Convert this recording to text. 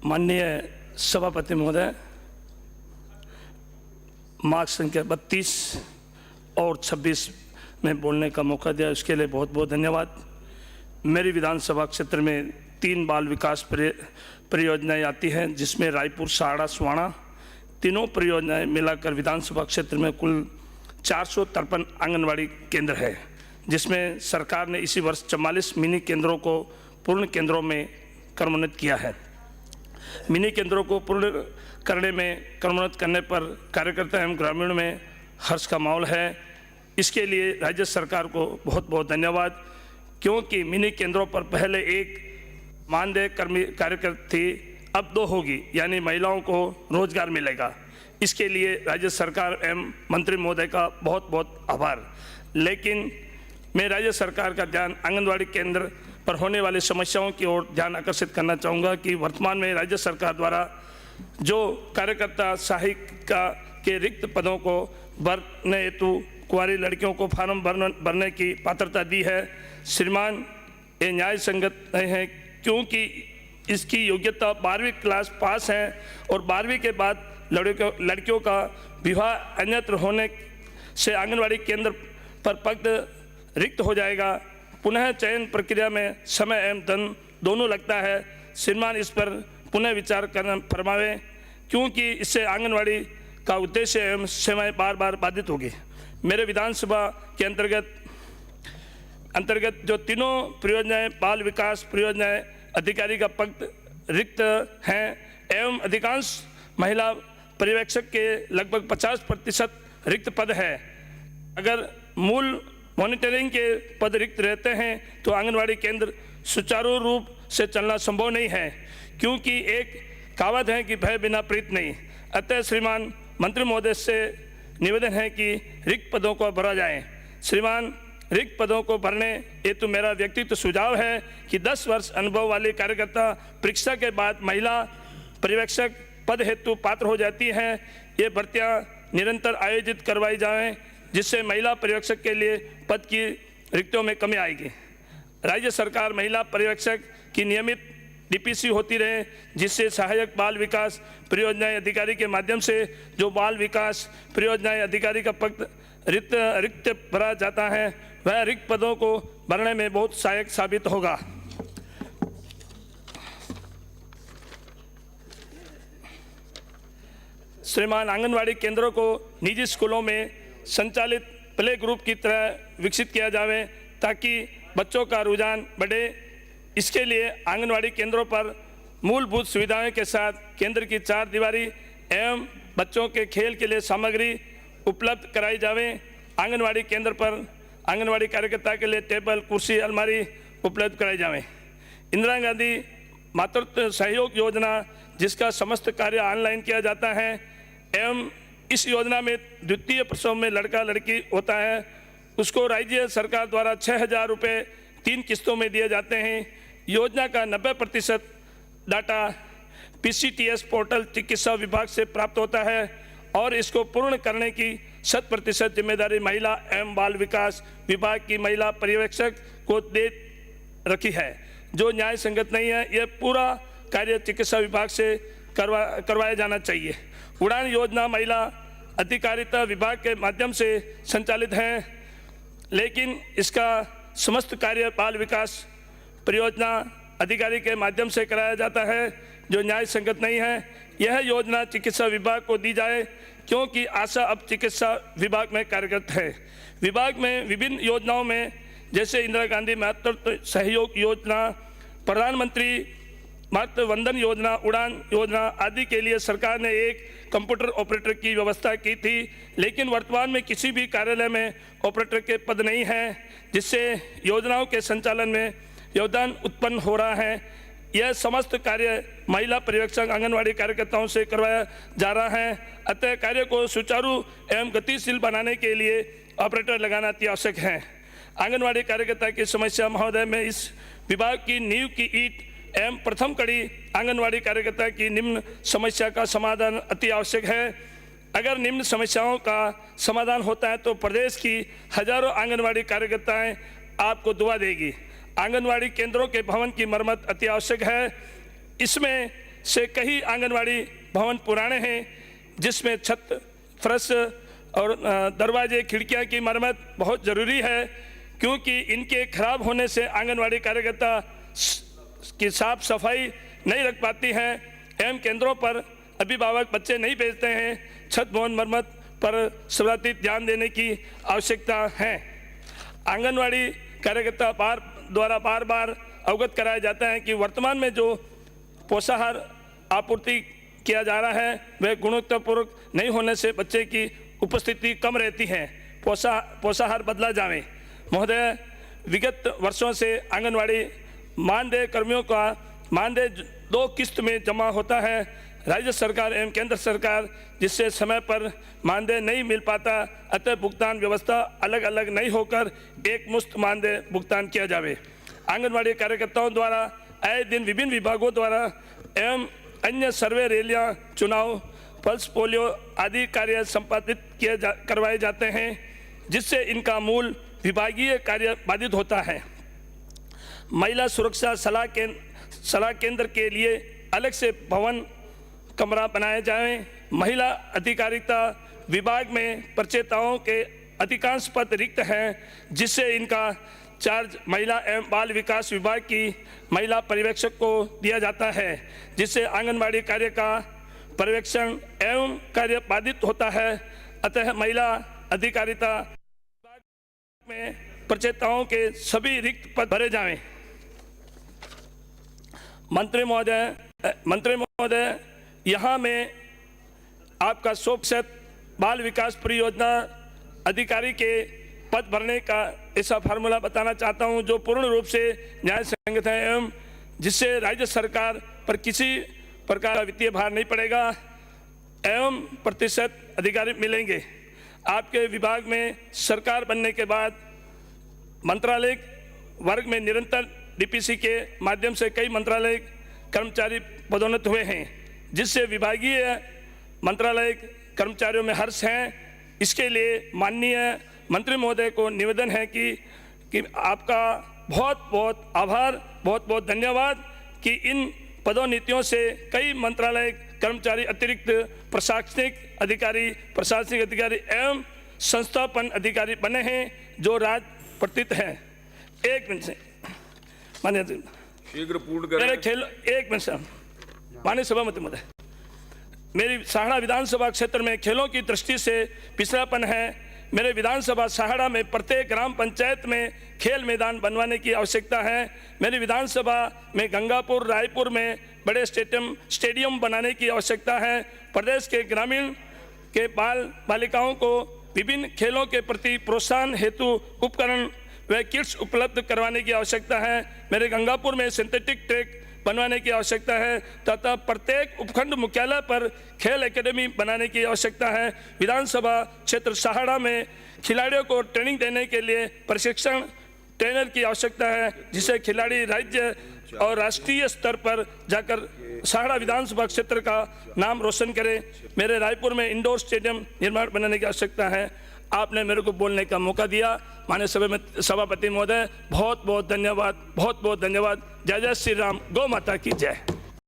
माननीय सभापति महोदय, मार्ग संख्या 32 और 26 में बोलने का मौका दिया, उसके लिए बहुत बहुत धन्यवाद। मेरी विधानसभा क्षेत्र में 3 बाल विकास परियोजनाएं आती हैं, जिसमें रायपुर, साड़ा, स्वाणा तीनों परियोजनाएं मिलाकर विधानसभा क्षेत्र में कुल 453 आंगनवाड़ी केंद्र है, जिसमें सरकार ने इसी वर्ष 44 मिनी केंद्रों को पूर्ण केंद्रों में क्रमोन्नत किया है। मिनी केंद्रों को पूर्ण करने में क्रमोन्नत करने पर कार्यकर्ता एवं ग्रामीण में हर्ष का माहौल है। इसके लिए राज्य सरकार को बहुत बहुत धन्यवाद, क्योंकि मिनी केंद्रों पर पहले एक मानदेय कार्यकर्ता थी, अब 2 होगी, यानी महिलाओं को रोजगार मिलेगा। इसके लिए राज्य सरकार एवं मंत्री महोदय का बहुत बहुत आभार। लेकिन मैं राज्य सरकार का ध्यान आंगनवाड़ी केंद्र पर होने वाली समस्याओं की ओर ध्यान आकर्षित करना चाहूँगा कि वर्तमान में राज्य सरकार द्वारा जो कार्यकर्ता सहायिका के रिक्त पदों को भरने हेतु कुंवारी लड़कियों को फार्म भरने की पात्रता दी है, श्रीमान, ये न्याय संगत नहीं है, क्योंकि इसकी योग्यता 12वीं क्लास पास है और 12वीं के बाद लड़कियों का विवाह अन्यत्र होने से आंगनवाड़ी केंद्र पर पद रिक्त हो जाएगा। पुनः चयन प्रक्रिया में समय एवं धन दोनों लगता है। श्रीमान, इस पर पुनः विचार करना फरमावें, क्योंकि इससे आंगनवाड़ी का उद्देश्य एवं सेवाएं बार बार बाधित होगी। मेरे विधानसभा के अंतर्गत जो तीनों परियोजनाएं बाल विकास परियोजनाएं अधिकारी का पद रिक्त हैं एवं अधिकांश महिला पर्यवेक्षक के लगभग 50% रिक्त पद है। अगर मूल मॉनिटरिंग के पद रिक्त रहते हैं तो आंगनवाड़ी केंद्र सुचारू रूप से चलना संभव नहीं है, क्योंकि एक कहावत है कि भय बिना प्रीत नहीं। अतः श्रीमान मंत्री महोदय से निवेदन है कि रिक्त पदों को भरा जाए। श्रीमान, रिक्त पदों को भरने हेतु मेरा व्यक्तिगत सुझाव है कि 10 वर्ष अनुभव वाले कार्यकर्ता परीक्षा के बाद महिला पर्यवेक्षक पद हेतु पात्र हो जाती हैं। ये भर्तियां निरंतर आयोजित करवाई जाएं, जिससे महिला पर्यवेक्षक के लिए पद की रिक्तियों में कमी आएगी। राज्य सरकार महिला पर्यवेक्षक की नियमित डीपीसी होती रहे, जिससे सहायक बाल विकास परियोजनाएं अधिकारी के माध्यम से जो बाल विकास परियोजनाएं अधिकारी का पद रिक्त भरा जाता है, वह रिक्त पदों को भरने में बहुत सहायक साबित होगा। श्रीमान, आंगनवाड़ी केंद्रों को निजी स्कूलों में संचालित प्ले ग्रुप की तरह विकसित किया जाए, ताकि बच्चों का रुझान बढ़े। इसके लिए आंगनवाड़ी केंद्रों पर मूलभूत सुविधाओं के साथ केंद्र की 4 दीवारी एवं बच्चों के खेल के लिए सामग्री उपलब्ध कराई जाए। आंगनवाड़ी केंद्र पर आंगनवाड़ी कार्यकर्ता के लिए टेबल, कुर्सी, अलमारी उपलब्ध कराई जाए। इंदिरा गांधी मातृत्व सहयोग योजना, जिसका समस्त कार्य ऑनलाइन किया जाता है एवं इस योजना में द्वितीय प्रसव में लड़का लड़की होता है, उसको राज्य सरकार द्वारा 6,000 रुपये 3 किस्तों में दिए जाते हैं। योजना का 90% डाटा PCTS पोर्टल चिकित्सा विभाग से प्राप्त होता है और इसको पूर्ण करने की 100% जिम्मेदारी महिला एवं बाल विकास विभाग की महिला पर्यवेक्षक को दे रखी है, जो न्याय संगत नहीं है। यह पूरा कार्य चिकित्सा विभाग से करवाया जाना चाहिए। उड़ान योजना महिला अधिकारिता विभाग के माध्यम से संचालित है, लेकिन इसका समस्त कार्य बाल विकास परियोजना अधिकारी के माध्यम से कराया जाता है, जो न्याय संगत नहीं है। यह योजना चिकित्सा विभाग को दी जाए, क्योंकि आशा अब चिकित्सा विभाग में कार्यरत है। विभाग में विभिन्न योजनाओं में, जैसे इंदिरा गांधी मातृत्व सहयोग योजना, प्रधानमंत्री मातृ वंदन योजना, उड़ान योजना आदि के लिए सरकार ने एक कंप्यूटर ऑपरेटर की व्यवस्था की थी, लेकिन वर्तमान में किसी भी कार्यालय में ऑपरेटर के पद नहीं हैं, जिससे योजनाओं के संचालन में योगदान उत्पन्न हो रहा है। यह समस्त कार्य महिला पर्यवेक्षक आंगनवाड़ी कार्यकर्ताओं से करवाया जा रहा है। अतः कार्य को सुचारू एवं गतिशील बनाने के लिए ऑपरेटर लगाना अति आवश्यक है। आंगनवाड़ी कार्यकर्ता की समस्या महोदय में इस विभाग की नींव की ईंट एवं प्रथम कड़ी आंगनवाड़ी कार्यकर्ता की निम्न समस्या का समाधान अति आवश्यक है। अगर निम्न समस्याओं का समाधान होता है तो प्रदेश की हजारों आंगनवाड़ी कार्यकर्ताएं आपको दुआ देगी। आंगनवाड़ी केंद्रों के भवन की मरम्मत अति आवश्यक है। इसमें से कई आंगनवाड़ी भवन पुराने हैं, जिसमें छत, फर्श और दरवाजे, खिड़कियां की मरम्मत बहुत ज़रूरी है, क्योंकि इनके खराब होने से आंगनवाड़ी कार्यकर्ता की साफ सफाई नहीं रख पाती हैं एवं केंद्रों पर अभिभावक बच्चे नहीं भेजते हैं। छत भवन मरम्मत पर सर्वाधिक ध्यान देने की आवश्यकता है। आंगनवाड़ी कार्यकर्ता द्वारा बार बार अवगत कराया जाता है कि वर्तमान में जो पोषाहार आपूर्ति किया जा रहा है वह गुणवत्तापूर्वक नहीं होने से बच्चे की उपस्थिति कम रहती है। पोषाहार बदला जाए। महोदय, विगत वर्षों से आंगनवाड़ी मानदेय कर्मियों का मानदेय 2 किस्त में जमा होता है। राज्य सरकार एवं केंद्र सरकार जिससे समय पर मानदेय नहीं मिल पाता, अतः भुगतान व्यवस्था अलग अलग नहीं होकर एक मुश्त मानदेय भुगतान किया जावे। आंगनवाड़ी कार्यकर्ताओं द्वारा आए दिन विभिन्न विभागों द्वारा एवं अन्य सर्वे, रैलियां, चुनाव, पल्स पोलियो आदि कार्य संपादित करवाए जाते हैं, जिससे इनका मूल विभागीय कार्य बाधित होता है। महिला सुरक्षा सलाह केंद्र के लिए अलग से भवन कमरा बनाए जाएं। महिला अधिकारिता विभाग में प्रचेताओं के अधिकांश पद रिक्त हैं, जिससे इनका चार्ज महिला एवं बाल विकास विभाग की महिला पर्यवेक्षक को दिया जाता है, जिससे आंगनबाड़ी कार्य का पर्यवेक्षण एवं कार्य बाधित होता है। अतः महिला अधिकारिता विभाग में प्रचेताओं के सभी रिक्त पद भरे जाएं। मंत्री महोदय, यहाँ में आपका 100% बाल विकास परियोजना अधिकारी के पद भरने का ऐसा फार्मूला बताना चाहता हूँ जो पूर्ण रूप से न्याय संगत है एवं जिससे राज्य सरकार पर किसी प्रकार का वित्तीय भार नहीं पड़ेगा एवं प्रतिशत अधिकारी मिलेंगे। आपके विभाग में सरकार बनने के बाद मंत्रालय वर्ग में निरंतर डीपीसी के माध्यम से कई मंत्रालय कर्मचारी पदोन्नत हुए हैं, जिससे विभागीय मंत्रालय कर्मचारियों में हर्ष है। इसके लिए माननीय मंत्री महोदय को निवेदन है कि आपका बहुत बहुत आभार, बहुत बहुत धन्यवाद कि इन पदोन्नतियों से कई मंत्रालय कर्मचारी अतिरिक्त प्रशासनिक अधिकारी एवं संस्थापन अधिकारी बने हैं जो राज प्रतित हैं। एक मिनट से मान्य शीघ्र पूर्ण करें। एक मिनट से माननीय सभापति महोदय, मेरी साहड़ा विधानसभा क्षेत्र में खेलों की दृष्टि से पिछड़ापन है। मेरे विधानसभा साहड़ा में प्रत्येक ग्राम पंचायत में खेल मैदान बनवाने की आवश्यकता है। मेरी विधानसभा में गंगापुर, रायपुर में बड़े स्टेडियम बनाने की आवश्यकता है। प्रदेश के ग्रामीण के बालिकाओं को विभिन्न खेलों के प्रति प्रोत्साहन हेतु उपकरण व किट्स उपलब्ध करवाने की आवश्यकता है। मेरे गंगापुर में सिंथेटिक ट्रैक बनवाने की आवश्यकता है तथा प्रत्येक उपखंड मुख्यालय पर खेल एकेडमी बनाने की आवश्यकता है। विधानसभा क्षेत्र साहड़ा में खिलाड़ियों को ट्रेनिंग देने के लिए प्रशिक्षण ट्रेनर की आवश्यकता है, जिससे खिलाड़ी राज्य और राष्ट्रीय स्तर पर जाकर साहड़ा विधानसभा क्षेत्र का नाम रोशन करें। मेरे रायपुर में इंडोर स्टेडियम निर्माण बनाने की आवश्यकता है। आपने मेरे को बोलने का मौका दिया। माननीय सभापति महोदय, बहुत बहुत धन्यवाद, बहुत बहुत धन्यवाद। जय जय श्री राम, गौ माता की जय।